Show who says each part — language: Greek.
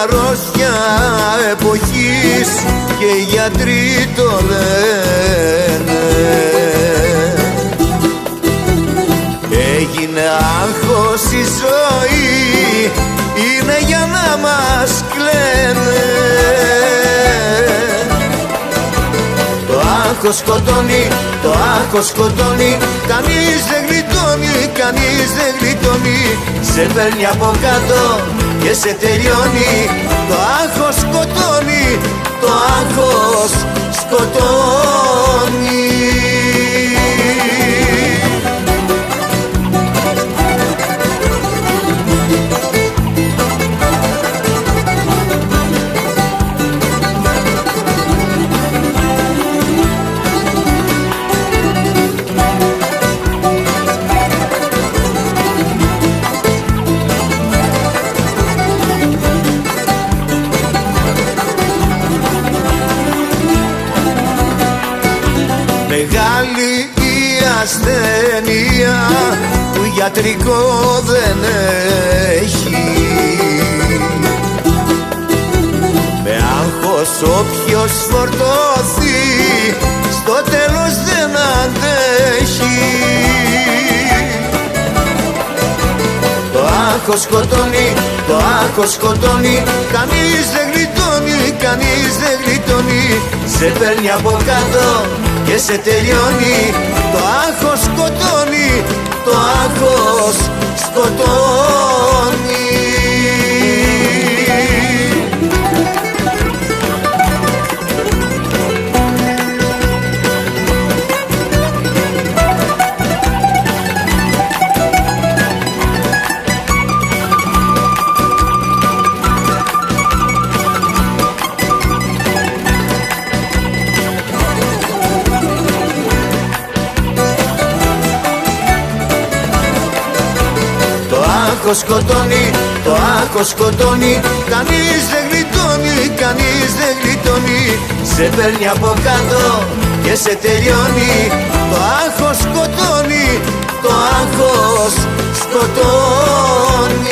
Speaker 1: αρρώστια εποχής και οι γιατροί το λένε. Έγινε άγχος η ζωή, είναι για να μας κλαίνε. Το άγχος σκοτώνει, το άγχος σκοτώνει, κανείς δεν γλιτώνει, κανείς δεν γλιτώνει. Σε παίρνει από κάτω και σε τελειώνει. Το άγχος σκοτώνει, το άγχος σκοτώνει. Μεγάλη η ασθένεια που γιατρικό δεν έχει. Με άγχος όποιος φορτώθει στο τέλος δεν αντέχει. Το άγχος σκοτώνει, το άγχος σκοτώνει, κανείς δεν γλιτώνει, κανείς δεν γλιτώνει. Σε παίρνει από κάτω και σε τελειώνει. Το άγχος σκοτώνει, το άγχος σκοτώνει. Το άγχος σκοτώνει, το άγχος σκοτώνει, κανείς δεν γλιτώνει, κανείς δεν γλιτώνει. Σε παίρνει από κάτω και σε τελειώνει. Το άγχος σκοτώνει, το άγχος σκοτώνει.